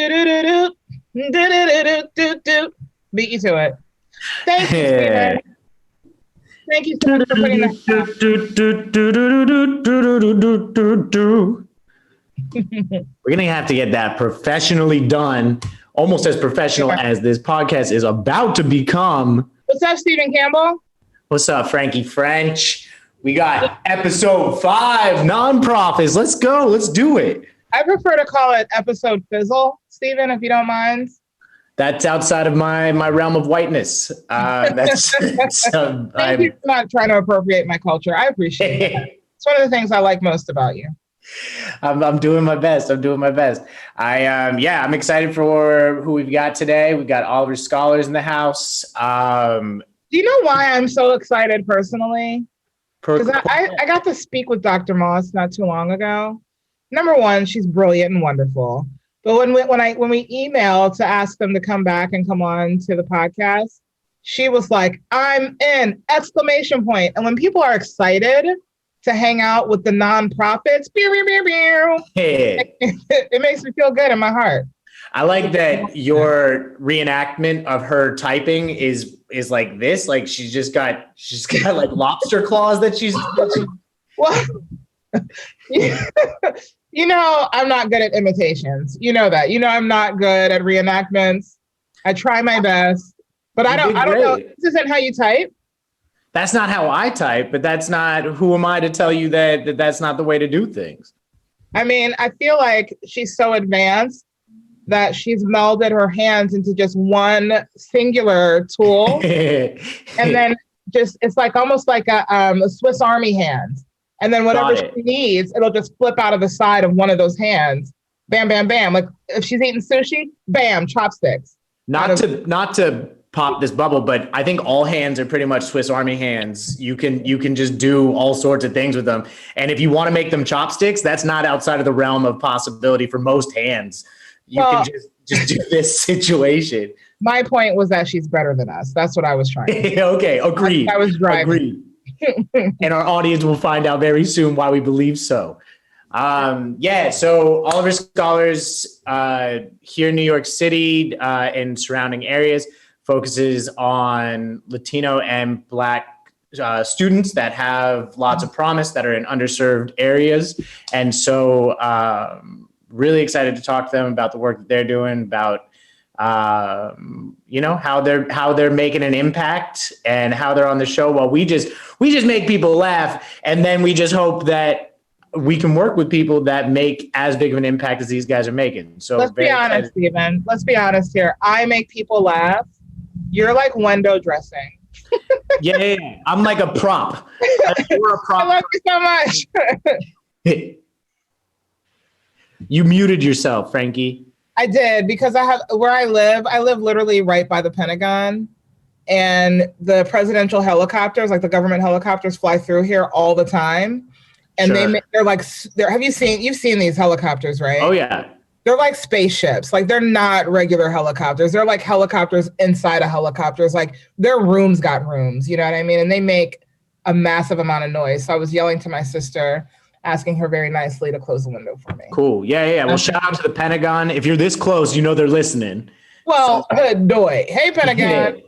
Do-do-do-do. Do-do-do-do-do-do. Beat you to it. Thank you, Steven. Thank you so much for putting that down. We're going to have to get that professionally done, almost as professional as this podcast is about to become. What's up, Stephen Campbell? What's up, Franqi French? We got episode 5, nonprofits. Let's go. Let's do it. I prefer to call it episode fizzle, Stephen, if you don't mind. That's outside of my realm of whiteness. Thank you for not trying to appropriate my culture. I appreciate it. It's one of the things I like most about you. I'm doing my best. I'm I'm excited for who we've got today. We've got Oliver Scholars in the house. Do you know why I'm so excited personally? Because I got to speak with Dr. Moss not too long ago. Number one, she's brilliant and wonderful. But when we emailed to ask them to come back and come on to the podcast, she was like, "I'm in!" exclamation point. And when people are excited to hang out with the nonprofits, it makes me feel good in my heart. I like that your reenactment of her typing is like this. Like she's got like lobster claws that she's. Well, you know, I'm not good at imitations. You know that. You know, I'm not good at reenactments. I try my best, but I don't know. This isn't how you type. That's not how I type, but that's not, who am I to tell you that that's not the way to do things? I mean, I feel like she's so advanced that she's melded her hands into just one singular tool. And then it's like almost like a Swiss Army hand. And then whatever she needs, it'll just flip out of the side of one of those hands. Bam, bam, bam. Like if she's eating sushi, bam, chopsticks. Not to pop this bubble, but I think all hands are pretty much Swiss Army hands. You can just do all sorts of things with them. And if you want to make them chopsticks, that's not outside of the realm of possibility for most hands. You can just do this situation. My point was that she's better than us. That's what I was trying to do. Okay, agreed. I was driving. Agreed. And our audience will find out very soon why we believe so. So Oliver Scholars here in New York City and surrounding areas focuses on Latino and Black students that have lots of promise, that are in underserved areas. And so really excited to talk to them about the work that they're doing, about how they're making an impact and how they're on the show. Well, we just make people laugh, and then we just hope that we can work with people that make as big of an impact as these guys are making. So let's be honest, Stephen. Let's be honest here. I make people laugh. You're like window dressing. Yeah. I'm like a prop. You're a prop. I love you so much. You muted yourself, Franqi. I did, because where I live literally right by the Pentagon, and the presidential helicopters, like the government helicopters, fly through here all the time. And you've seen these helicopters, right? Oh yeah. They're like spaceships. Like they're not regular helicopters. They're like helicopters inside of helicopters. Like their rooms got rooms, you know what I mean? And they make a massive amount of noise. So I was yelling to my sister, asking her very nicely to close the window for me. Cool. Yeah. Well, shout out to the Pentagon. If you're this close, you know they're listening. Well, doy. Hey, Pentagon.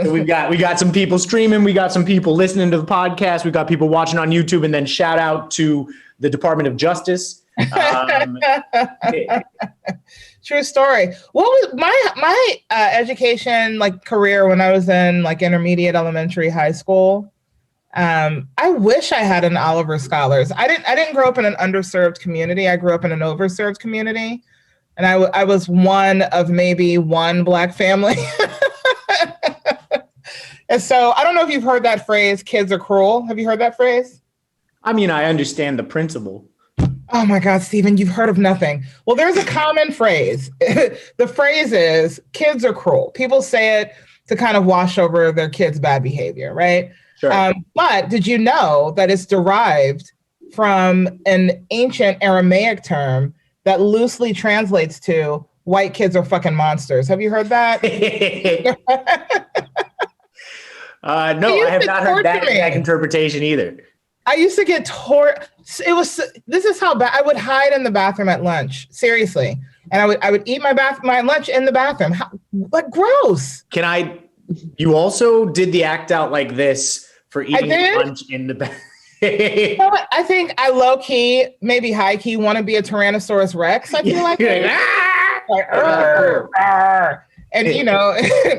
So we got some people streaming. We got some people listening to the podcast. We got people watching on YouTube. And then shout out to the Department of Justice. True story. What was my education career when I was in intermediate, elementary, high school? I wish I had an Oliver Scholars. I didn't grow up in an underserved community. I grew up in an overserved community, and I was one of maybe one Black family. And so I don't know if you've heard that phrase, "Kids are cruel." Have you heard that phrase? I mean, I understand the principle. Oh my God, Stephen, you've heard of nothing. Well, there's a common phrase. The phrase is, kids are cruel. People say it to kind of wash over their kids' bad behavior, right? Sure. But did you know that it's derived from an ancient Aramaic term that loosely translates to white kids are fucking monsters? Have you heard that? No, I have not heard that exact interpretation either. I used to get this is how bad I would hide in the bathroom at lunch. Seriously. And I would eat my lunch in the bathroom. Like gross. You also did the act out like this for eating lunch in the bathroom. You know what? I think I low key, maybe high key, want to be a Tyrannosaurus Rex. I feel like, and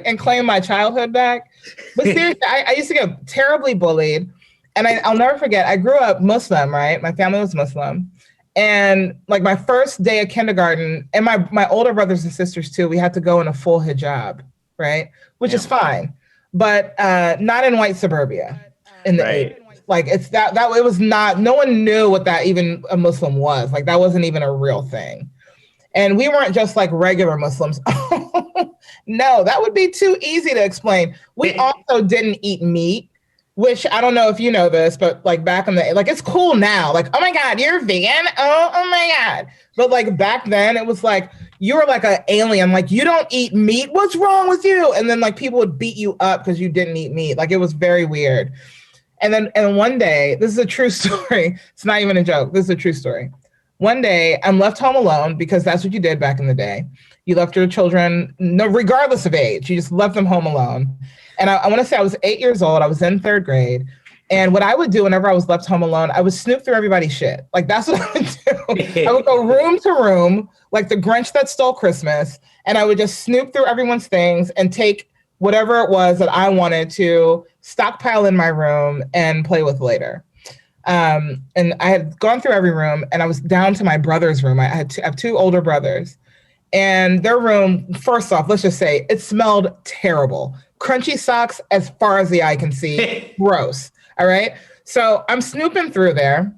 and claim my childhood back. But seriously, I used to get terribly bullied, and I'll never forget. I grew up Muslim, right? My family was Muslim, and like my first day of kindergarten, and my older brothers and sisters too, we had to go in a full hijab, right? Which is fine, but not in white suburbia in the 80s. Like it's that it was not, no one knew what that even a Muslim was. Like that wasn't even a real thing. And we weren't just like regular Muslims. No, that would be too easy to explain. We also didn't eat meat, which I don't know if you know this, but like back in the, like it's cool now. Like, oh my God, you're vegan? Oh my God. But like back then it was like, you were like an alien. Like you don't eat meat. What's wrong with you? And then like people would beat you up because you didn't eat meat. Like it was very weird. And one day, this is a true story. It's not even a joke. This is a true story. One day, I'm left home alone because that's what you did back in the day. You left your children, regardless of age, you just left them home alone. And I want to say I was 8 years old. I was in 3rd grade. And what I would do whenever I was left home alone, I would snoop through everybody's shit. Like that's what I would do. I would go room to room, like the Grinch that stole Christmas. And I would just snoop through everyone's things and take whatever it was that I wanted to stockpile in my room and play with later. And I had gone through every room and I was down to my brother's room. I have 2 older brothers, and their room, first off, let's just say it smelled terrible. Crunchy socks as far as the eye can see. Gross. All right. So I'm snooping through there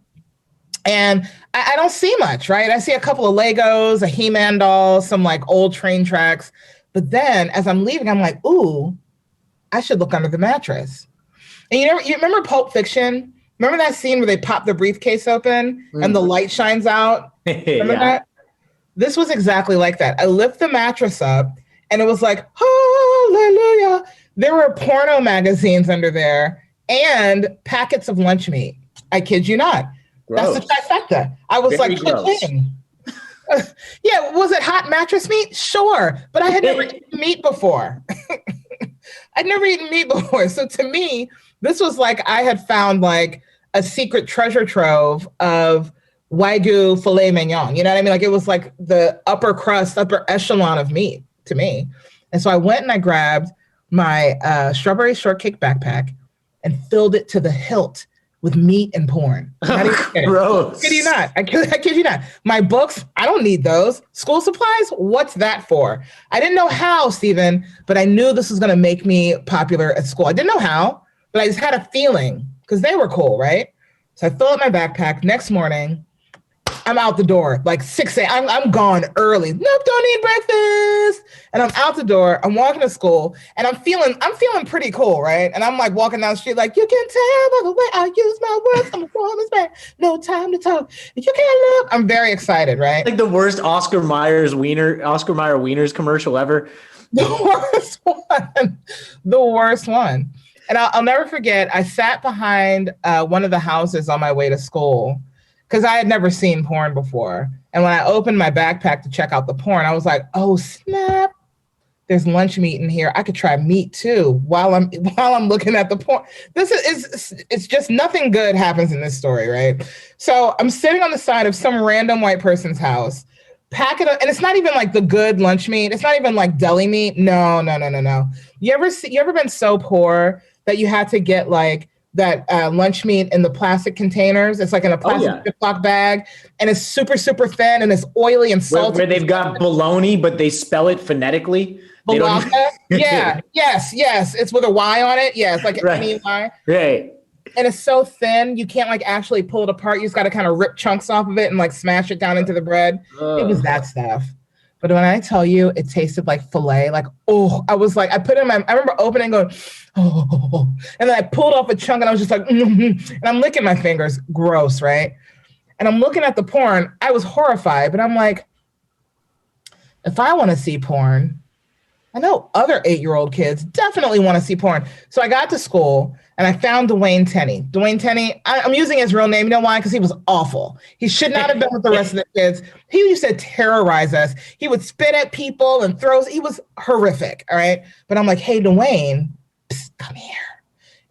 and I don't see much, right? I see a couple of Legos, a He-Man doll, some like old train tracks. But then as I'm leaving, I'm like, ooh, I should look under the mattress. And you remember Pulp Fiction? Remember that scene where they pop the briefcase open and the light shines out? Remember that? This was exactly like that. I lift the mattress up and it was like, hallelujah. There were porno magazines under there and packets of lunch meat. I kid you not. Gross. That's the trifecta. I was very like, ka-ching. Yeah, was it hot mattress meat? Sure, but I had never eaten meat before. I'd never eaten meat before. So to me, this was like I had found like a secret treasure trove of Wagyu filet mignon. You know what I mean? Like it was like the upper crust, upper echelon of meat to me. And so I went and I grabbed my strawberry shortcake backpack and filled it to the hilt with meat and porn. Gross. I kid you not. I kid you not. My books, I don't need those. School supplies, what's that for? I didn't know how, Stephen, but I knew this was going to make me popular at school. I didn't know how, but I just had a feeling because they were cool, right? So I fill up my backpack. Next morning, I'm out the door, like 6 a.m. I'm gone early. Nope, don't eat breakfast. And I'm out the door. I'm walking to school, and I'm feeling pretty cool, right? And I'm like walking down the street, like you can tell by the way I use my words. I'm a woman's man. No time to talk. You can't look. I'm very excited, right? Like the worst Oscar Mayer Wieners commercial ever. The worst one. And I'll never forget. I sat behind one of the houses on my way to school, because I had never seen porn before. And when I opened my backpack to check out the porn, I was like, oh, snap. There's lunch meat in here. I could try meat too while I'm looking at the porn. It's just nothing good happens in this story, right? So I'm sitting on the side of some random white person's house, pack it up, and it's not even like the good lunch meat. It's not even like deli meat. No. You ever been so poor that you had to get like that lunch meat in the plastic containers? It's like in a plastic Ziploc bag, and it's super, super thin, and it's oily and salty. Where they've got bologna, but they spell it phonetically. Bologna? Yeah, yes. It's with a Y on it. Yeah, it's like an N-E-Y. Right. And it's so thin, you can't like actually pull it apart. You just got to kind of rip chunks off of it and like smash it down into the bread. It was that stuff. But when I tell you it tasted like filet, like, oh, I was like, I remember opening and going, oh, and then I pulled off a chunk and I was just like, and I'm licking my fingers. Gross, right? And I'm looking at the porn. I was horrified, but I'm like, if I want to see porn, I know other 8-year-old kids definitely want to see porn. So I got to school and I found Dwayne Tenney. Dwayne Tenney, I'm using his real name. You know why? Because he was awful. He should not have been with the rest of the kids. He used to terrorize us. He would spit at people and throws. He was horrific. All right. But I'm like, hey, Dwayne, psst, come here.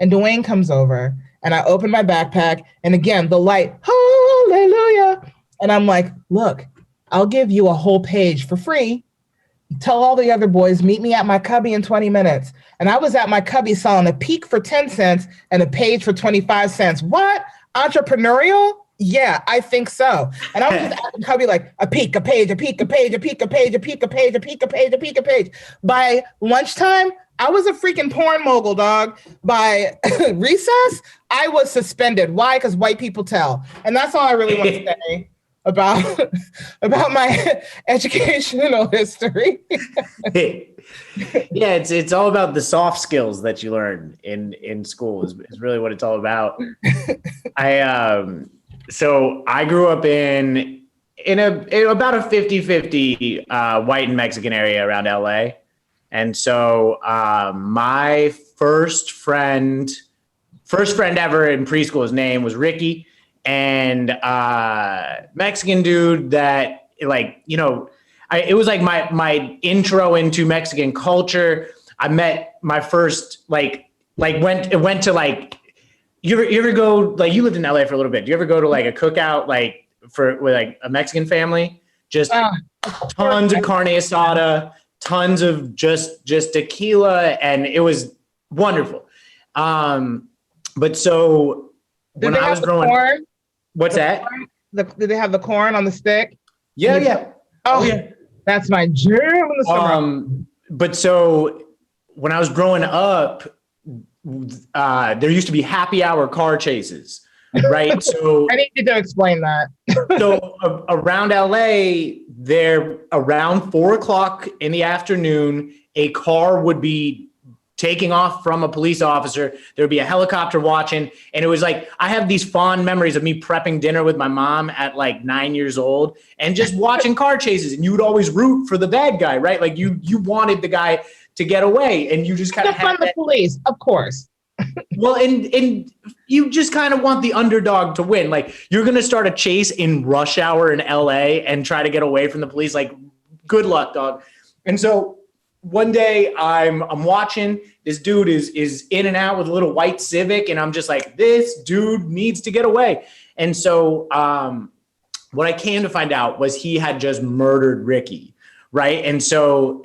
And Dwayne comes over and I open my backpack. And again, the light, hallelujah. And I'm like, look, I'll give you a whole page for free. Tell all the other boys, meet me at my cubby in 20 minutes. And I was at my cubby selling a peek for 10 cents and a page for 25 cents. What? Entrepreneurial? Yeah, I think so. And I was just at the cubby like a peek, a page, a peek, a page, a peek, a page, a peek, a page, a peek, a page, a peek, a page. By lunchtime, I was a freaking porn mogul, dog. By recess, I was suspended. Why? Because white people tell. And that's all I really want to say about my educational history. Yeah, it's all about the soft skills that you learn in school is really what it's all about. So I grew up in about a 50-50 white and Mexican area around LA. And so my first friend ever in preschool, his name was Ricky. And Mexican dude that, like, you know, it was like my intro into Mexican culture. I met my first went to like, you ever go, like, you lived in LA for a little bit. Do you ever go to like a cookout like with like a Mexican family? Just tons of carne asada, tons of just tequila, and it was wonderful. But so when I was growing, corn? What's that? Did they have the corn on the stick? Yeah. Oh, yeah. That's my jam in the summer. But so when I was growing up, there used to be happy hour car chases, right? So I need you to explain that. So around LA, there around 4:00 in the afternoon, a car would be taking off from a police officer. There would be a helicopter watching. And it was like, I have these fond memories of me prepping dinner with my mom at like 9 years old and just watching car chases. And you would always root for the bad guy, right? Like you wanted the guy to get away, and you just kind of had the police, of course. Well, and you just kind of want the underdog to win. Like, you're going to start a chase in rush hour in LA and try to get away from the police. Like, good luck, dog. And so one day I'm watching, this dude is in and out with a little white Civic, and I'm just like, this dude needs to get away. And so what I came to find out was he had just murdered Ricky, right? And so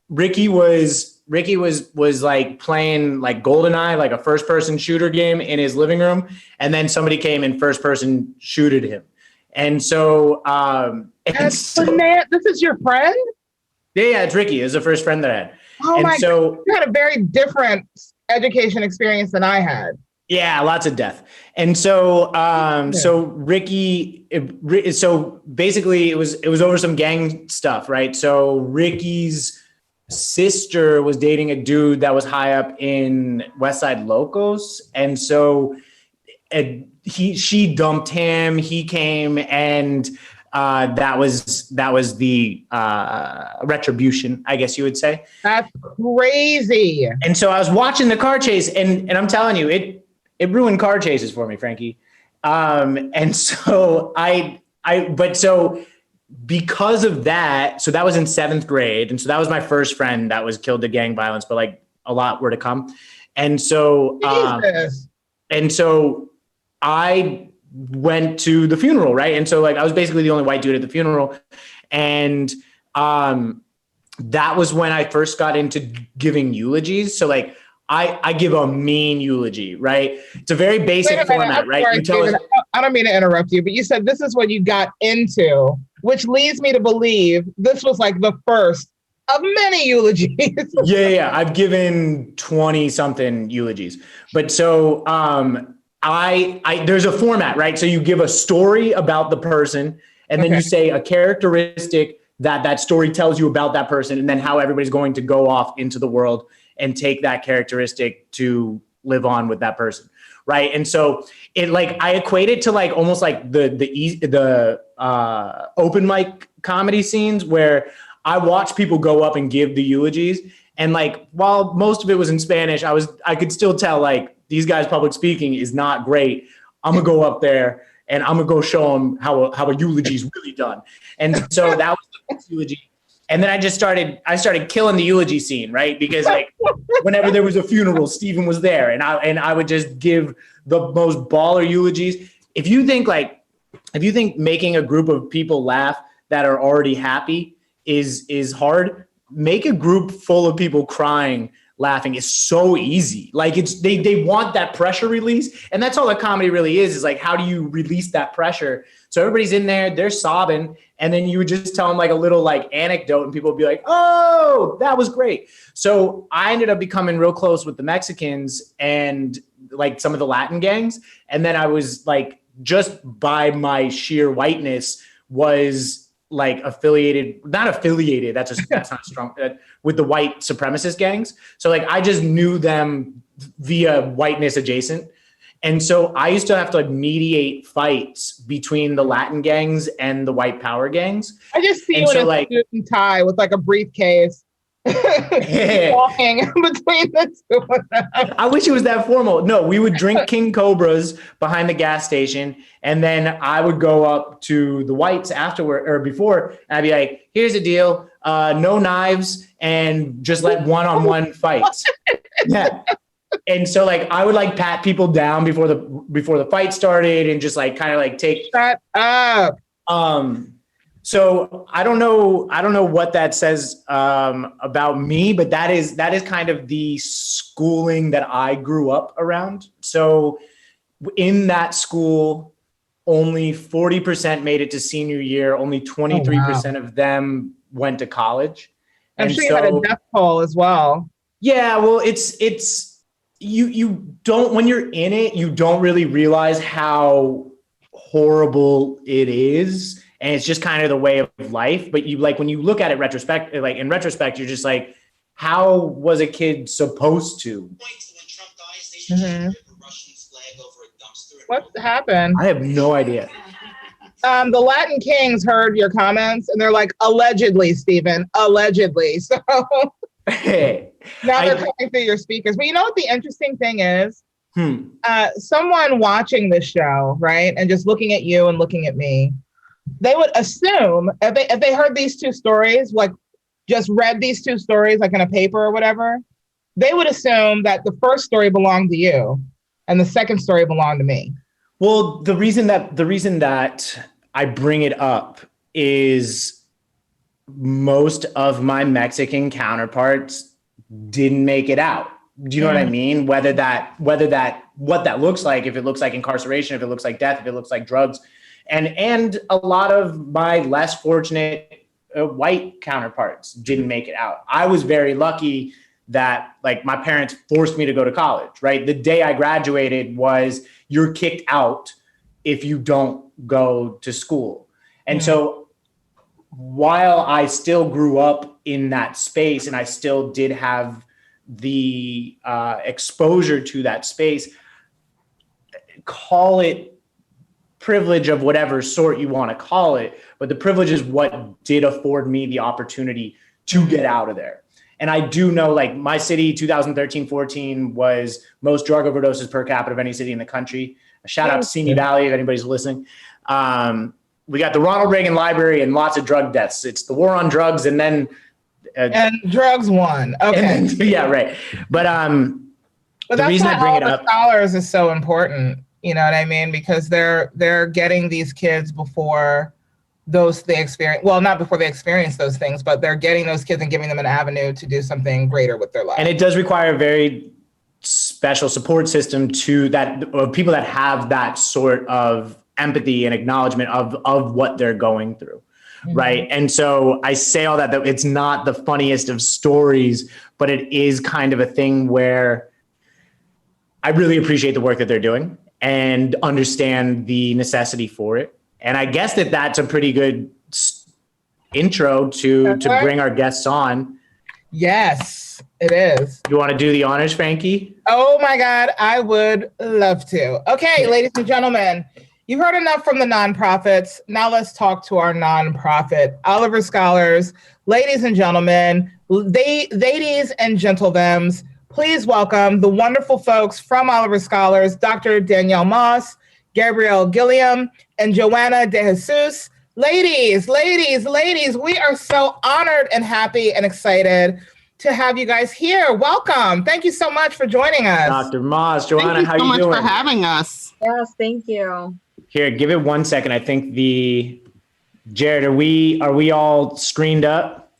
Ricky was like playing like GoldenEye, like a first person shooter game in his living room, and then somebody came and first person shooted him. And so this is your friend? Yeah, it's Ricky. It was the first friend that I had. Oh, and my God. You had a very different education experience than I had. Yeah, lots of death. And so so Ricky, so basically it was over some gang stuff, right? So Ricky's sister was dating a dude that was high up in West Side Locos, and so she dumped him. He came, and that was the retribution, I guess you would say. That's crazy. And so I was watching the car chase, and I'm telling you, it ruined car chases for me, Franqi. And so so because of that, so that was in 7th grade. And so that was my first friend that was killed to gang violence, but like a lot were to come. And so, I went to the funeral, right? And so like, I was basically the only white dude at the funeral. And, that was when I first got into giving eulogies. So like, I give a mean eulogy, right? It's a very basic format, right? I don't mean to interrupt you, but you said this is what you got into, which leads me to believe this was like the first of many eulogies. Yeah. I've given 20 something eulogies, but so there's a format, right? So you give a story about the person, and then you say a characteristic that story tells you about that person, and then how everybody's going to go off into the world and take that characteristic to live on with that person, right? And so it like, I equate it to like almost like the open mic comedy scenes where I watched people go up and give the eulogies. And like, while most of it was in Spanish, I could still tell like these guys' public speaking is not great. I'm gonna go up there and I'm gonna go show them how a eulogy is really done. And so that was the first eulogy. And then I started killing the eulogy scene, right? Because like whenever there was a funeral, Stephen was there, and I would just give the most baller eulogies. If you think making a group of people laugh that are already happy is hard, make a group full of people crying, laughing is so easy. Like they want that pressure release. And that's all that comedy really is like, how do you release that pressure? So everybody's in there, they're sobbing. And then you would just tell them like a little like anecdote and people would be like, oh, that was great. So I ended up becoming real close with the Mexicans and like some of the Latin gangs. And then I was like, just by my sheer whiteness was like not affiliated. That's not strong with the white supremacist gangs. So like, I just knew them via whiteness adjacent. And so I used to have to like mediate fights between the Latin gangs and the white power gangs. I just see you in a suit and tie with like a briefcase. Walking between the two of them. I wish it was that formal. No, we would drink King Cobras behind the gas station, and then I would go up to the whites afterward or before, and I'd be like, "Here's the deal: no knives, and just like one-on-one fights." Yeah, and so like I would like pat people down before the fight started, and just like kind of like take. Shut up. So I don't know what that says about me, but that is kind of the schooling that I grew up around. So in that school, only 40% made it to senior year. Only 23% of them went to college. I'm sure you had a death toll as well. Yeah, well, it's you don't, when you're in it, you don't really realize how horrible it is. And it's just kind of the way of life. But you like when you look at it in retrospect, you're just like, how was a kid supposed to? Mm-hmm. What happened? I have no idea. The Latin Kings heard your comments and they're like, allegedly, Stephen, allegedly. So now they're coming through your speakers. But you know what the interesting thing is? Someone watching this show, right, and just looking at you and looking at me, they would assume if they heard these two stories, like just read these two stories like in a paper or whatever, they would assume that the first story belonged to you and the second story belonged to me. Well, the reason that I bring it up is most of my Mexican counterparts didn't make it out. Do you know what I mean? Whether what that looks like, if it looks like incarceration, if it looks like death, if it looks like drugs. And a lot of my less fortunate white counterparts didn't make it out. I was very lucky that like my parents forced me to go to college, right? The day I graduated was you're kicked out if you don't go to school. And so while I still grew up in that space and I still did have the exposure to that space, call it privilege of whatever sort you want to call it, but the privilege is what did afford me the opportunity to get out of there. And I do know like my city, 2013-14 was most drug overdoses per capita of any city in the country. A shout out to Simi Valley if anybody's listening. We got the Ronald Reagan Library and lots of drug deaths. It's the war on drugs and then and drugs won. Okay. Yeah, right. But the reason I bring it up, scholars is so important. You know what I mean? Because they're getting these kids before they experience, well, not before they experience those things, but they're getting those kids and giving them an avenue to do something greater with their life. And it does require a very special support system to that, of people that have that sort of empathy and acknowledgement of what they're going through. Right. And so I say all that it's not the funniest of stories, but it is kind of a thing where I really appreciate the work that they're doing and understand the necessity for it. And I guess that's a pretty good intro to bring our guests on. Yes, it is. You want to do the honors, Franqi? Oh my God, I would love to. Okay, ladies and gentlemen, You've heard enough from the nonprofits. Now let's talk to our nonprofit, Oliver Scholars. Ladies and gentlemen, ladies and gentlethems, please welcome the wonderful folks from Oliver Scholars, Dr. Danielle Moss, Gabrielle Gilliam, and Joanna Dejesus. Ladies, we are so honored and happy and excited to have you guys here. Welcome. Thank you so much for joining us. Dr. Moss, Joanna, how you doing? Thank you so much for having us. Yes, thank you. Here, give it 1 second. I think Jared, are we all screened up?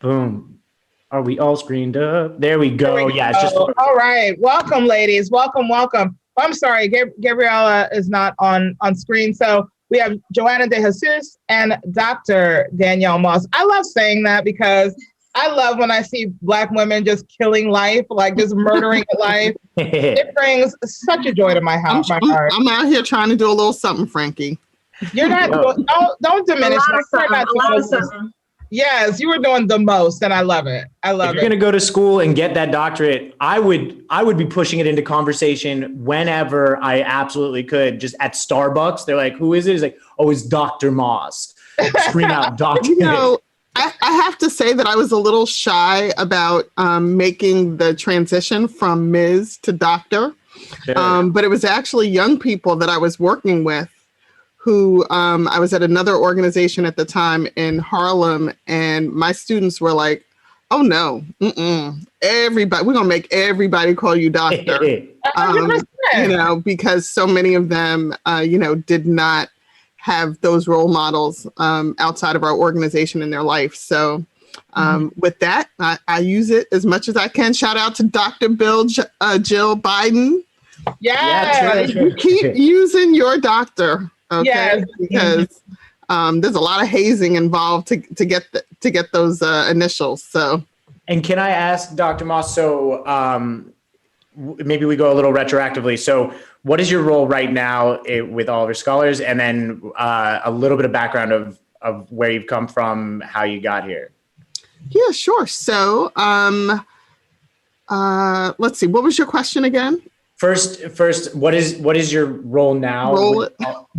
Boom. Are we all screened up? There we go. Yeah, it's just all right. Welcome, ladies. Welcome. I'm sorry, Gabriella is not on screen. So we have Joanna Dejesus and Dr. Danielle Moss. I love saying that because I love when I see Black women just killing life, like just murdering life. It brings such a joy to my heart. I'm out here trying to do a little something, Franqi. You're not. Don't diminish that. Yes, you were doing the most, and I love it. If you're going to go to school and get that doctorate, I would be pushing it into conversation whenever I absolutely could. Just at Starbucks, they're like, "Who is it?" It's like, "Oh, it's Dr. Moss." Scream out, "Doctor!" I have to say that I was a little shy about making the transition from Ms. to Doctor, but it was actually young people that I was working with who I was at another organization at the time in Harlem, and my students were like, "Oh no, everybody, we're gonna make everybody call you doctor," because so many of them, did not have those role models outside of our organization in their life. So with that, I use it as much as I can. Shout out to Dr. Jill Biden. Yeah, keep using your doctor. Okay, yes. Because there's a lot of hazing involved to get those initials. So, and can I ask Dr. Moss? So maybe we go a little retroactively. So, what is your role right now with Oliver Scholars, and then a little bit of background of where you've come from, how you got here? Yeah, sure. So, let's see. What was your question again? First, what is your role now?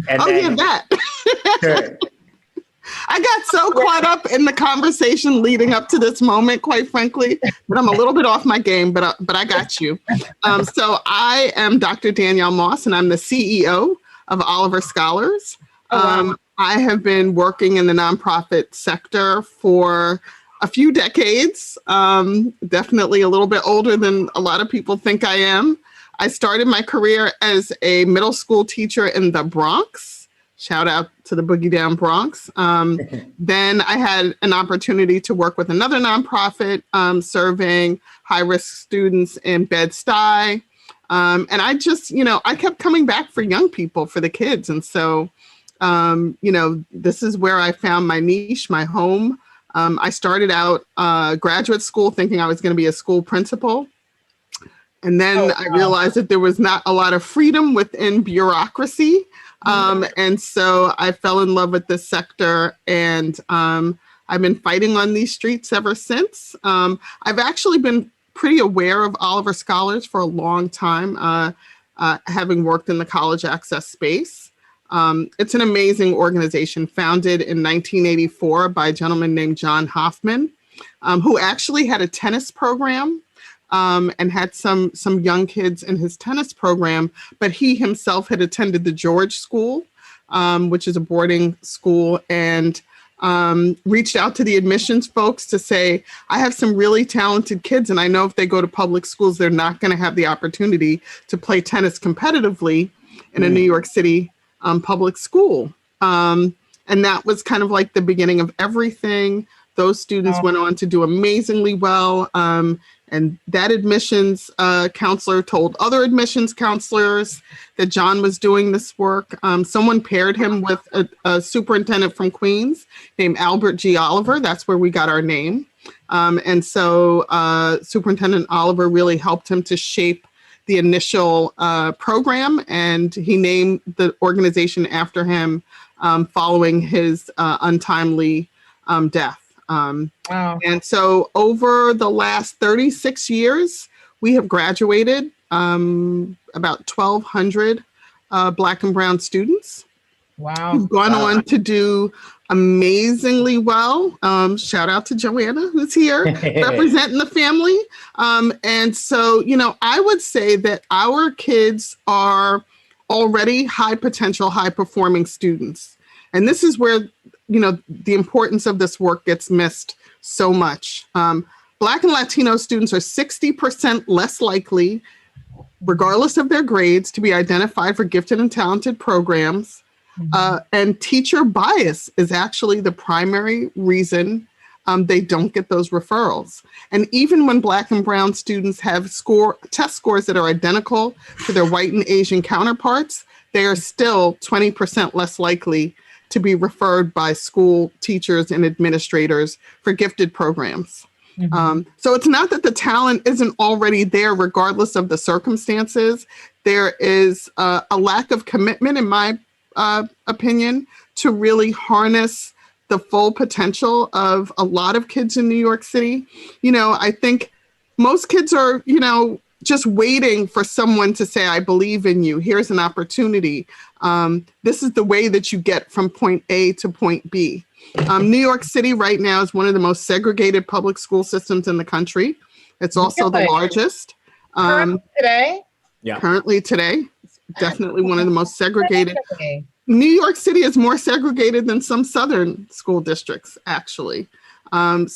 That. Sure. I got so caught up in the conversation leading up to this moment, quite frankly, but I'm a little bit off my game, but I got you. So I am Dr. Danielle Moss, and I'm the CEO of Oliver Scholars. I have been working in the nonprofit sector for a few decades, definitely a little bit older than a lot of people think I am. I started my career as a middle school teacher in the Bronx. Shout out to the Boogie Down Bronx. Then I had an opportunity to work with another nonprofit serving high-risk students in Bed-Stuy. And I just, I kept coming back for young people, for the kids. And so, this is where I found my niche, my home. I started out graduate school thinking I was going to be a school principal. And then I realized that there was not a lot of freedom within bureaucracy. And so I fell in love with this sector, and I've been fighting on these streets ever since. I've actually been pretty aware of Oliver Scholars for a long time, having worked in the college access space. It's an amazing organization founded in 1984 by a gentleman named John Hoffman, who actually had a tennis program. And had some young kids in his tennis program, but he himself had attended the George School, which is a boarding school, and reached out to the admissions folks to say, I have some really talented kids, and I know if they go to public schools, they're not going to have the opportunity to play tennis competitively in a New York City public school. And that was kind of like the beginning of everything. Those students went on to do amazingly well. And that admissions counselor told other admissions counselors that John was doing this work. Someone paired him with a superintendent from Queens named Albert G. Oliver. That's where we got our name. And so Superintendent Oliver really helped him to shape the initial program, and he named the organization after him following his untimely death. And so over the last 36 years, we have graduated about 1,200 Black and brown students. Wow. Who've gone on to do amazingly well. Shout out to Joanna, who's here representing the family. And so, I would say that our kids are already high potential, high performing students. And this is where, the importance of this work gets missed so much. Black and Latino students are 60% less likely, regardless of their grades, to be identified for gifted and talented programs. And teacher bias is actually the primary reason they don't get those referrals. And even when Black and brown students have test scores that are identical to their white and Asian counterparts, they are still 20% less likely to be referred by school teachers and administrators for gifted programs. So it's not that the talent isn't already there, regardless of the circumstances. There is a lack of commitment, in my opinion, to really harness the full potential of a lot of kids in New York City. I think most kids are, just waiting for someone to say, I believe in you. Here's an opportunity. This is the way that you get from point A to point B. New York City right now is one of the most segregated public school systems in the country. It's also the largest. Currently today, it's definitely one of the most segregated. New York City is more segregated than some southern school districts, actually. And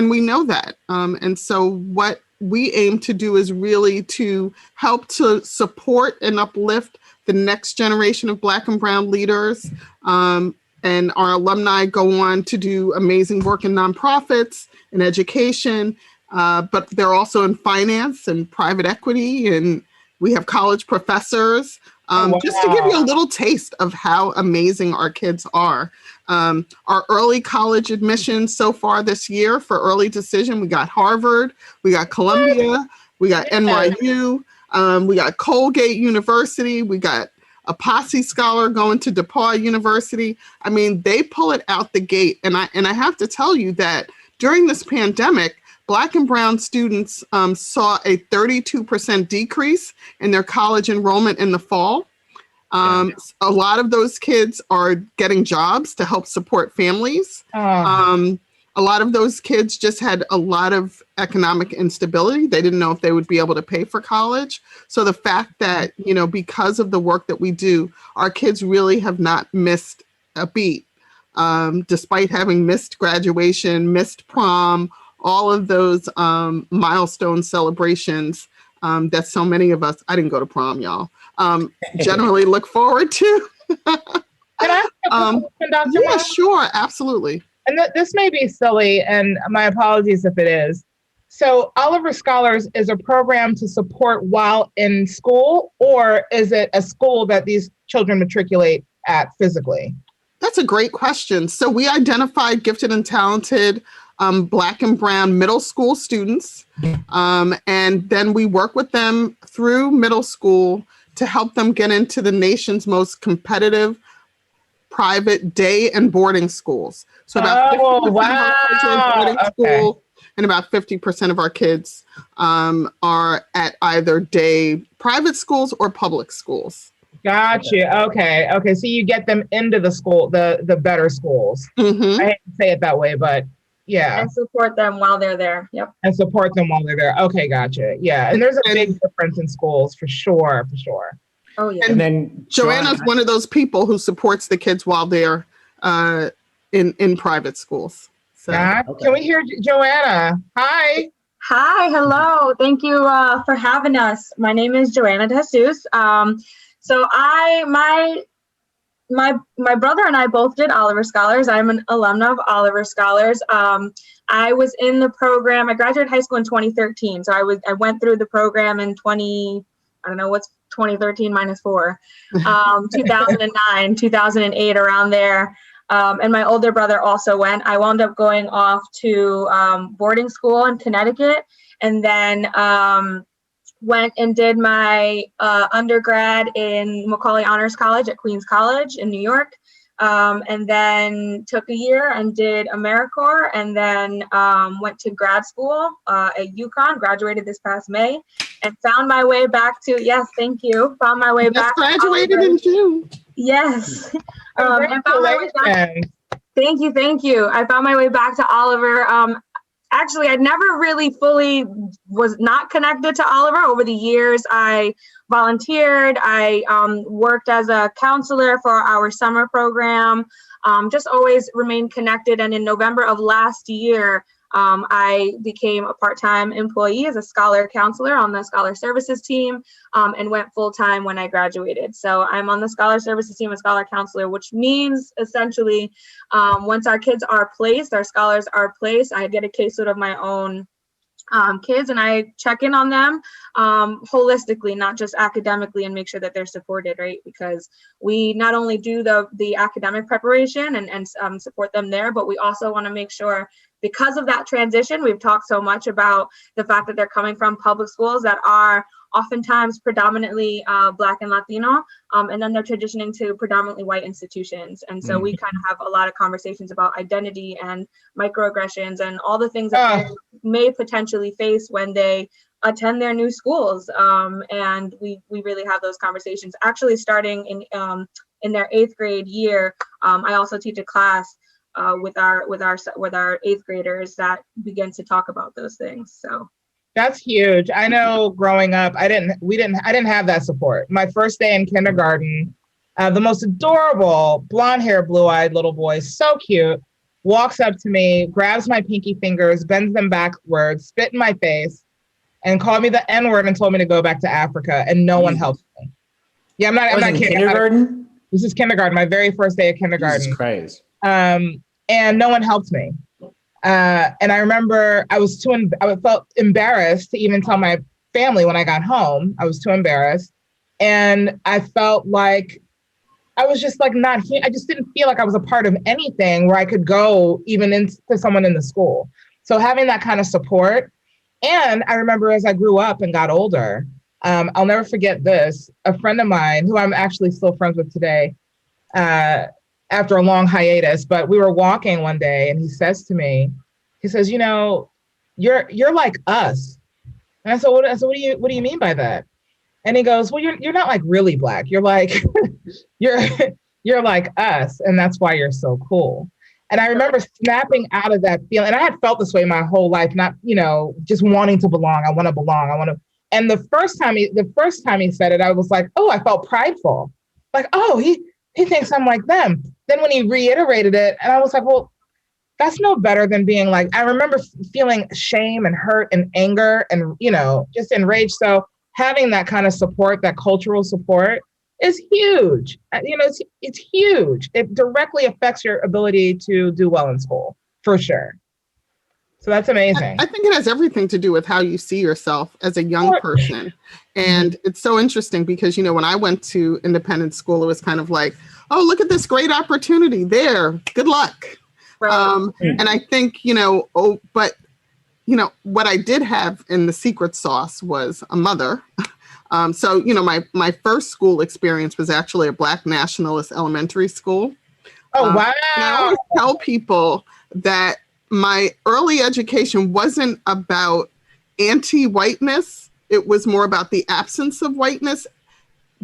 we know that. And so what we aim to do is really to help to support and uplift the next generation of Black and brown leaders. And our alumni go on to do amazing work in nonprofits and education, but they're also in finance and private equity, and we have college professors. Just to give you a little taste of how amazing our kids are. Our early college admissions so far this year for early decision, we got Harvard, we got Columbia, we got NYU, we got Colgate University, we got a Posse Scholar going to DePaul University. I mean, they pull it out the gate. And I have to tell you that during this pandemic, Black and brown students saw a 32% decrease in their college enrollment in the fall. A lot of those kids are getting jobs to help support families. A lot of those kids just had a lot of economic instability. They didn't know if they would be able to pay for college. So the fact that, because of the work that we do, our kids really have not missed a beat, despite having missed graduation, missed prom, all of those milestone celebrations that so many of us, I didn't go to prom, y'all, generally look forward to. Can I ask a question, Dr. Yeah, sure, absolutely. And this may be silly, and my apologies if it is. So Oliver Scholars is a program to support while in school, or is it a school that these children matriculate at physically? That's a great question. So we identified gifted and talented Black and brown middle school students, and then we work with them through middle school to help them get into the nation's most competitive private day and boarding schools. So about 50% of our kids are in boarding school, and about 50% of our kids are at either day private schools or public schools. Gotcha. Okay. So you get them into the school, the better schools. Mm-hmm. I hate to say it that way, but yeah. And support them while they're there. Yep. And support them while they're there. Okay, gotcha. Yeah. And there's a big difference in schools for sure. Oh, yeah. And then Joanna's one of those people who supports the kids while they're in private schools. So Can we hear Joanna? Hi. Hi. Hello. Thank you for having us. My name is Joanna Dejesus. So my brother and I both did Oliver Scholars. I'm an alumna of Oliver Scholars. I was in the program. I graduated high school in 2013. So I went through the program in 2013 minus 4, 2009, 2008, around there. And my older brother also went. I wound up going off to boarding school in Connecticut, and then went and did my undergrad in Macaulay Honors College at Queens College in New York, and then took a year and did AmeriCorps, and then went to grad school at UConn, graduated this past May, and found my way back to, yes, thank you. Found my way back. Graduated in June. Yes. Congratulations. Thank you. I found my way back to Oliver. Actually, I never really fully was not connected to Oliver. Over the years, I volunteered. I worked as a counselor for our summer program. Just always remained connected. And in November of last year, I became a part-time employee as a scholar counselor on the scholar services team, and went full-time when I graduated. So I'm on the scholar services team as scholar counselor, which means essentially once our kids are placed, our scholars are placed, I get a caseload of my own kids, and I check in on them holistically, not just academically, and make sure that they're supported, right? Because we not only do the academic preparation and support them there, but we also want to make sure, because of that transition, we've talked so much about the fact that they're coming from public schools that are oftentimes predominantly Black and Latino, and then they're transitioning to predominantly white institutions. And so we kind of have a lot of conversations about identity and microaggressions and all the things that they may potentially face when they attend their new schools. And we really have those conversations. Actually, starting in their 8th grade year, I also teach a class with our 8th graders that begin to talk about those things. So that's huge. I know growing up, I didn't have that support. My first day in kindergarten, the most adorable blonde hair, blue-eyed little boy, so cute, walks up to me, grabs my pinky fingers, bends them backwards, spit in my face, and called me the N-word and told me to go back to Africa, and no one helped me. Yeah, I'm not kidding. Kindergarten? This is kindergarten, my very first day of kindergarten. Jesus Christ. And no one helped me. And I remember I felt embarrassed to even tell my family when I got home. I was too embarrassed. And I felt like I was just like not here. I just didn't feel like I was a part of anything where I could go even into someone in the school. So having that kind of support. And I remember as I grew up and got older, I'll never forget this. A friend of mine, who I'm actually still friends with today, after a long hiatus, but we were walking one day and he says to me, he says, you know, you're like us. And I said, what do you mean by that? And he goes, well, you're not like really Black. You're like, you're like us. And that's why you're so cool. And I remember snapping out of that feeling. And I had felt this way my whole life, not, just wanting to belong. I want to belong. And the first time he said it, I was like, oh, I felt prideful. Like, oh, he thinks I'm like them. Then when he reiterated it, and I was like, well, that's no better than being like, I remember feeling shame and hurt and anger and, just enraged. So having that kind of support, that cultural support is huge. It's huge. It directly affects your ability to do well in school, for sure. So that's amazing. I think it has everything to do with how you see yourself as a young person. And it's so interesting because, when I went to independent school, it was kind of like, oh, look at this great opportunity there. Good luck. Right. And I think, what I did have in the secret sauce was a mother. So, my first school experience was actually a Black nationalist elementary school. Oh, wow. And I always tell people that my early education wasn't about anti-whiteness. It was more about the absence of whiteness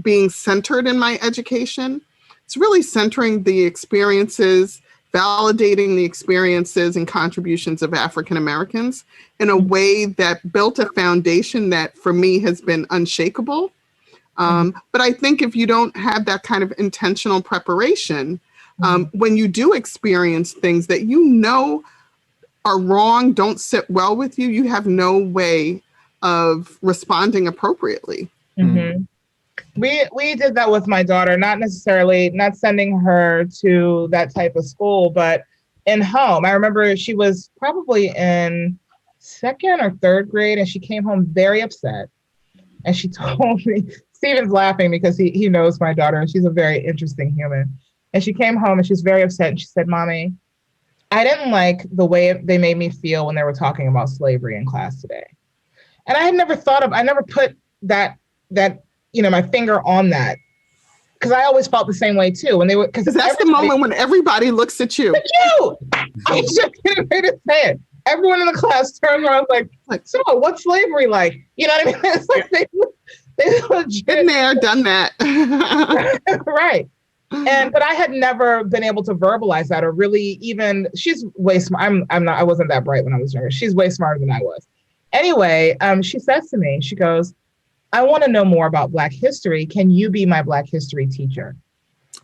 being centered in my education. It's really centering the experiences, validating the experiences and contributions of African Americans in a way that built a foundation that for me has been unshakable. But I think if you don't have that kind of intentional preparation, when you do experience things that are wrong, don't sit well with you, you have no way of responding appropriately. Mm-hmm. We did that with my daughter, not sending her to that type of school, but in home. I remember she was probably in 2nd or 3rd grade and she came home very upset. And she told me, Steven's laughing because he knows my daughter and she's a very interesting human. And she came home and she was very upset and she said, Mommy, I didn't like the way they made me feel when they were talking about slavery in class today. And I never put that my finger on that, because I always felt the same way too. When they were, because that's the moment when everybody looks at you. At you! I just couldn't wait to say it. everyone in the class turned around like, so what's slavery like? You know what I mean? It's like they legit. Been there, done that. Right. But I had never been able to verbalize that or really even, she's way smart. I wasn't that bright when I was younger. She's way smarter than I was. Anyway, she says to me, she goes, I want to know more about Black history. Can you be my Black history teacher?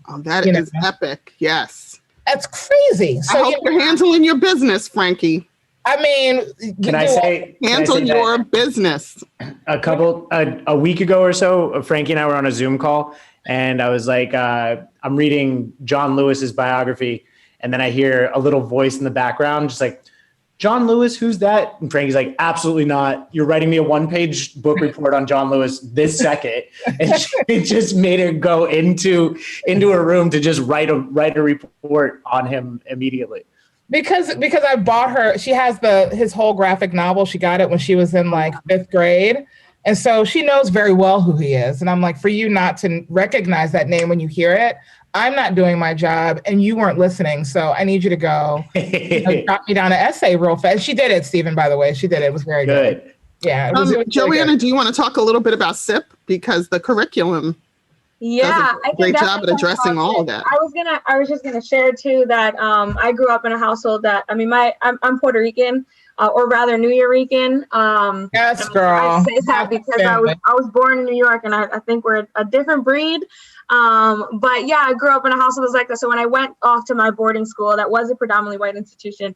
Oh, that is epic. Yes. That's crazy. So I hope you're handling your business, Franqi. I mean, handle your business. A week ago or so, Franqi and I were on a Zoom call, and I was like, I'm reading John Lewis's biography, and then I hear a little voice in the background, just like, John Lewis, who's that? And Franqi's like, absolutely not. You're writing me a 1-page book report on John Lewis this second. And it just made her go into a room to just write a report on him immediately. Because I bought her, she has his whole graphic novel. She got it when she was in like 5th grade. And so she knows very well who he is. And I'm like, for you not to recognize that name when you hear it, I'm not doing my job and you weren't listening. So I need you to go drop me down an essay real fast. She did it, Stephen, by the way. She did it. It was very good. Yeah. It was Joanna, do you want to talk a little bit about SIP? Because the curriculum does a great job at addressing all of that. I was just gonna share too that I grew up in a household that, I mean, I'm Puerto Rican, or rather New Yorican. Yes, girl. I say that because I was born in New York, and I think we're a different breed. But yeah, I grew up in a household that was like that. So when I went off to my boarding school, that was a predominantly white institution,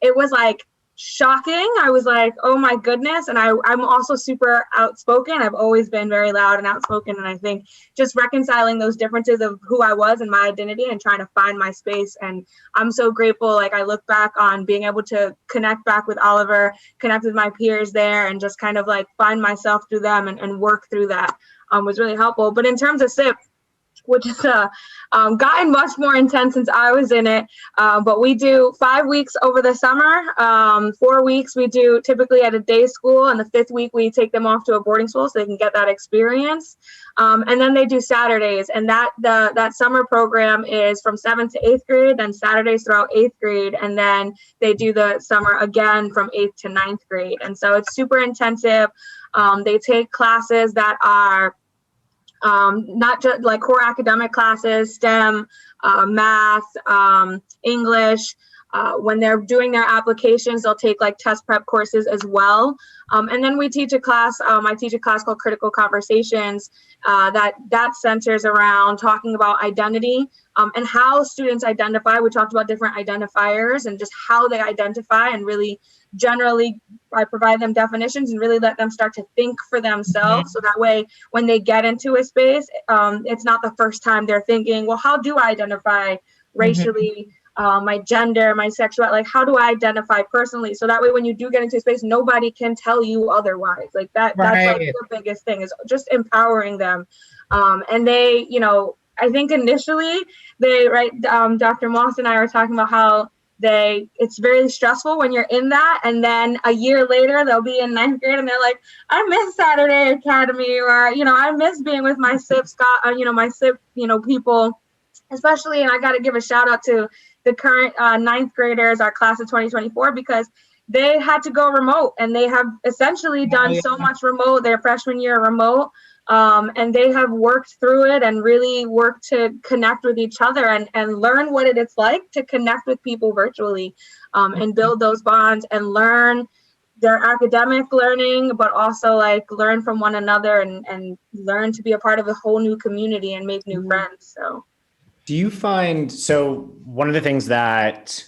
it was like shocking. I was like, oh my goodness. And I'm also super outspoken. I've always been very loud and outspoken. And I think just reconciling those differences of who I was and my identity and trying to find my space. And I'm so grateful. Like, I look back on being able to connect back with Oliver, connect with my peers there, and just kind of like find myself through them and work through that was really helpful. But in terms of SIP, which has gotten much more intense since I was in it. But we do 5 weeks over the summer. 4 weeks we do typically at a day school, and the 5th week we take them off to a boarding school so they can get that experience. And then they do Saturdays, and that summer program is from 7th to 8th grade, then Saturdays throughout 8th grade, and then they do the summer again from 8th to 9th grade. And so it's super intensive. They take classes that are not just like core academic classes, STEM, math, English. When they're doing their applications, they'll take like test prep courses as well. And then we teach a class, I teach a class called Critical Conversations that centers around talking about identity and how students identify. We talked about different identifiers and just how they identify, and really generally I provide them definitions and really let them start to think for themselves. So that way, when they get into a space, it's not the first time they're thinking, well, how do I identify racially? My gender, my sexuality, like how do I identify personally? So that way, when you do get into a space, nobody can tell you otherwise. Like that, that's like the biggest thing, is just empowering them. And they, I think initially Dr. Moss and I were talking about how it's very stressful when you're in that. And then a year later, they'll be in 9th grade and they're like, I miss Saturday Academy, or, I miss being with my SIP, my SIP, people, especially. And I got to give a shout out to the current 9th graders, our class of 2024, because they had to go remote, and they have essentially done so much remote their freshman year remote. And they have worked through it and really worked to connect with each other and learn what it's like to connect with people virtually, and build those bonds and learn their academic learning, but also like learn from one another and learn to be a part of a whole new community and make new friends. So. Do you find, so one of the things that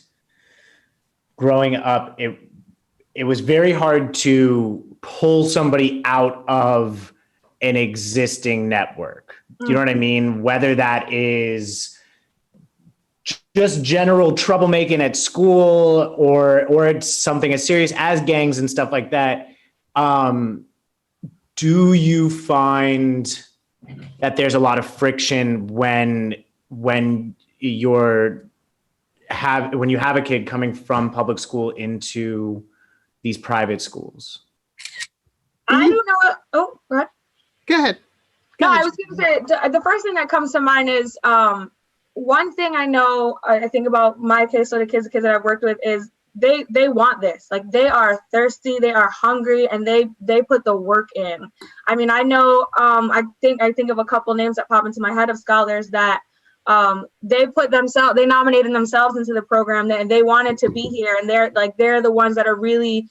growing up, it was very hard to pull somebody out of an existing network. Do you know what I mean? Whether that is just general troublemaking at school or it's something as serious as gangs and stuff like that. Do you find that there's a lot of friction when you have a kid coming from public school into these private schools? I don't know. Oh, what? Go ahead. No, I was going to say, the first thing that comes to mind is one thing I know, I think about my caseload of kids that I've worked with, is they want this. Like, they are thirsty, they are hungry, and they put the work in. I mean, I know, I think of a couple names that pop into my head of scholars that they nominated themselves into the program, and they wanted to be here, and they're the ones that are really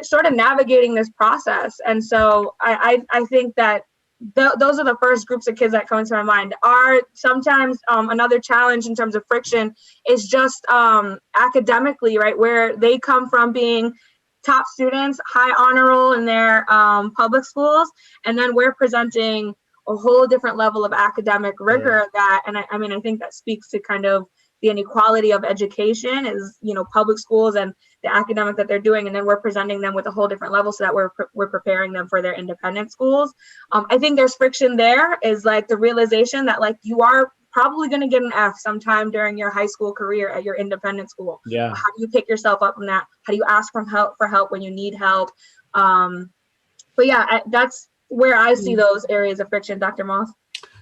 sort of navigating this process. And so I think that those are the first groups of kids that come into my mind. Are sometimes another challenge in terms of friction is just academically, right, where they come from being top students, high honor roll in their public schools, and then we're presenting a whole different level of academic rigor. I mean, I think that speaks to kind of the inequality of education is, public schools and the academic that they're doing, and then we're presenting them with a whole different level so that we're preparing them for their independent schools. I think there's friction there, is like the realization that like you are probably going to get an F sometime during your high school career at your independent school. Yeah. How do you pick yourself up from that? How do you ask for help when you need help? But yeah, that's where I see those areas of friction, Dr. Moss.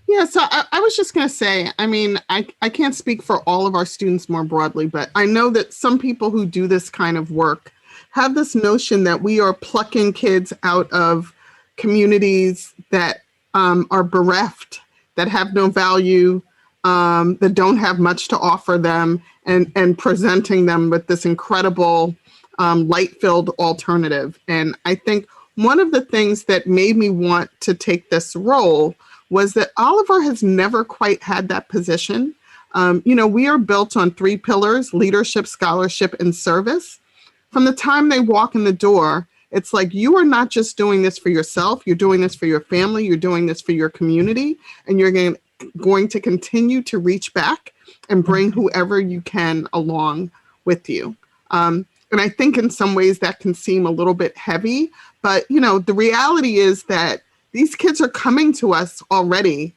Yeah, so I was just going to say, I mean, I can't speak for all of our students more broadly, but I know that some people who do this kind of work have this notion that we are plucking kids out of communities that are bereft, that have no value, that don't have much to offer them, and presenting them with this incredible light-filled alternative. And I think one of the things that made me want to take this role was that Oliver has never quite had that position. We are built on 3 pillars: leadership, scholarship, and service. From the time they walk in the door, it's like, you are not just doing this for yourself, you're doing this for your family, you're doing this for your community, and you're going to continue to reach back and bring whoever you can along with you. And I think in some ways that can seem a little bit heavy, but the reality is that these kids are coming to us already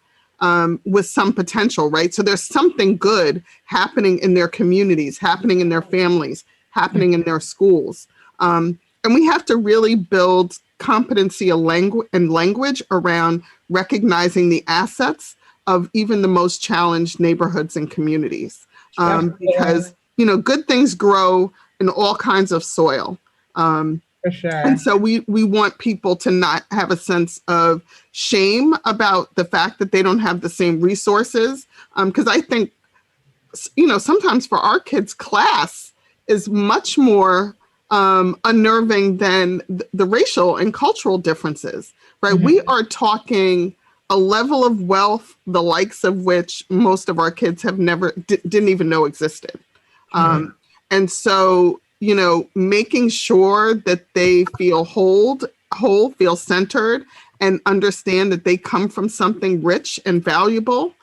with some potential, right? So there's something good happening in their communities, happening in their families, happening in their schools. And we have to really build competency and language around recognizing the assets of even the most challenged neighborhoods and communities. Because, good things grow in all kinds of soil. For sure. And so we want people to not have a sense of shame about the fact that they don't have the same resources. Because I think, sometimes for our kids, class is much more unnerving than the racial and cultural differences, right? Mm-hmm. We are talking a level of wealth, the likes of which most of our kids have never, didn't even know existed. Mm-hmm. And so, making sure that they feel whole, feel centered, and understand that they come from something rich and valuable,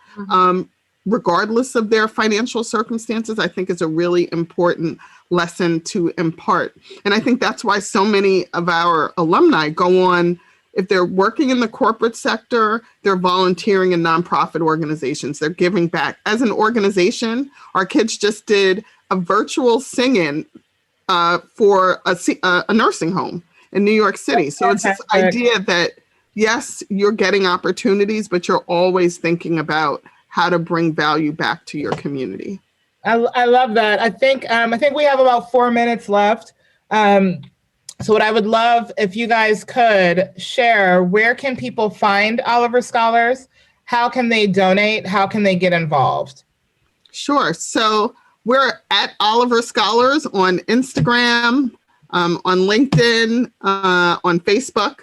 regardless of their financial circumstances, I think is a really important lesson to impart. And I think that's why so many of our alumni go on, if they're working in the corporate sector, they're volunteering in nonprofit organizations, they're giving back. As an organization, our kids just did a virtual sing-in for a nursing home in New York City. So it's this idea that, yes, you're getting opportunities, but you're always thinking about how to bring value back to your community. I love that. I think we have about 4 minutes left. So what I would love if you guys could share, where can people find Oliver Scholars? How can they donate? How can they get involved? Sure. So we're at Oliver Scholars on Instagram, on LinkedIn, on Facebook,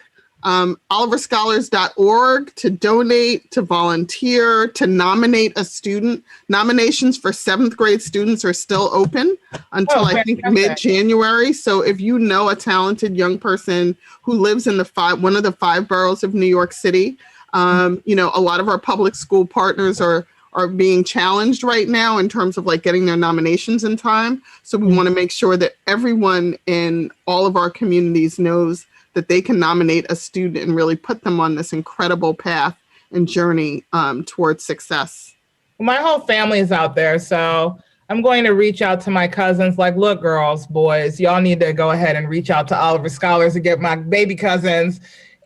oliverscholars.org to donate, to volunteer, to nominate a student. Nominations for 7th grade students are still open until I think mid-January. So if you know a talented young person who lives in one of the 5 boroughs of New York City, a lot of our public school partners are being challenged right now in terms of like getting their nominations in time. So we want to make sure that everyone in all of our communities knows that they can nominate a student and really put them on this incredible path and journey towards success. My whole family is out there, so I'm going to reach out to my cousins like, look, girls, boys, y'all need to go ahead and reach out to Oliver Scholars and get my baby cousins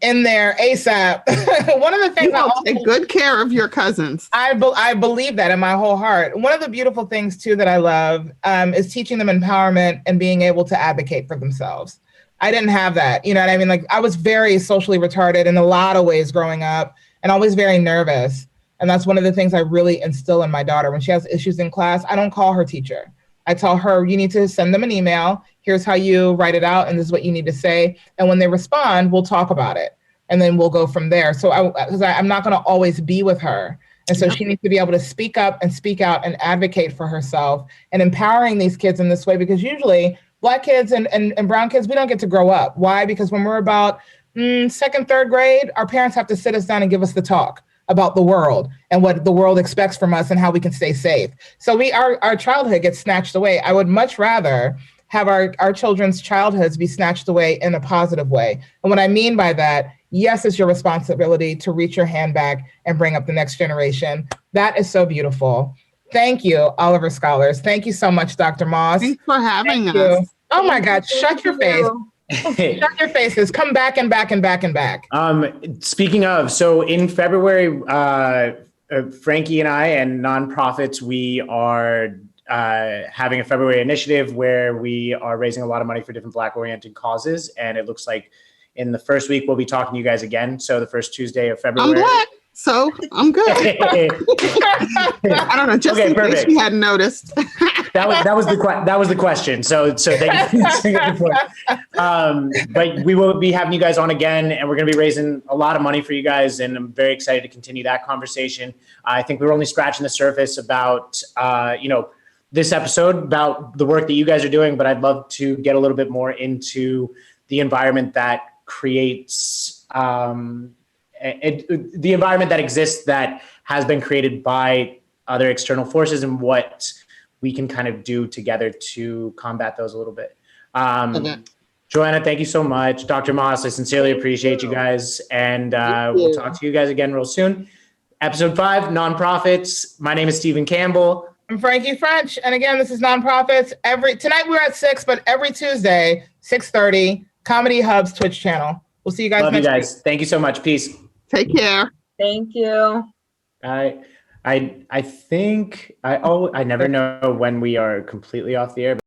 in there ASAP. One of the things take good care of your cousins. I believe that in my whole heart. One of the beautiful things too that I love is teaching them empowerment and being able to advocate for themselves. I didn't have that. You know what I mean? Like I was very socially retarded in a lot of ways growing up and always very nervous. And that's one of the things I really instill in my daughter. When she has issues in class, I don't call her teacher. I tell her, you need to send them an email. Here's how you write it out. And this is what you need to say. And when they respond, we'll talk about it. And then we'll go from there. So I'm not going to always be with her. And so she needs to be able to speak up and speak out and advocate for herself and empowering these kids in this way, because usually Black kids and brown kids, we don't get to grow up. Why? Because when we're about second, third grade, our parents have to sit us down and give us the talk about the world and what the world expects from us and how we can stay safe. So our childhood gets snatched away. I would much rather have our children's childhoods be snatched away in a positive way. And what I mean by that, yes, it's your responsibility to reach your hand back and bring up the next generation. That is so beautiful. Thank you, Oliver Scholars. Thank you so much, Dr. Moss. Thanks for having us. Oh my God, shut your face. Shut your faces. Come back and back and back and back. Speaking of, so in February, Franqi and I and nonprofits, we are having a February initiative where we are raising a lot of money for different Black-oriented causes. And it looks like in the first week, we'll be talking to you guys again. So the first Tuesday of February. I'm Black, so I'm good. I don't know, just in case you hadn't noticed. That was the question. So thank you. But we will be having you guys on again, and we're going to be raising a lot of money for you guys, and I'm very excited to continue that conversation. I think we're only scratching the surface about this episode, about the work that you guys are doing, but I'd love to get a little bit more into the environment that creates the environment that exists that has been created by other external forces and what we can kind of do together to combat those a little bit. Joanna, thank you so much. Dr. Moss, I sincerely appreciate you guys. And we'll talk to you guys again real soon. Episode 5, Nonprofits. My name is Stephen Campbell. I'm Franqi French. And again, this is Nonprofits. Tonight we're at 6, but every Tuesday, 6:30, Comedy Hub's Twitch channel. We'll see you guys next week. Thank you so much. Peace. Take care. Thank you. I think I never know when we are completely off the air.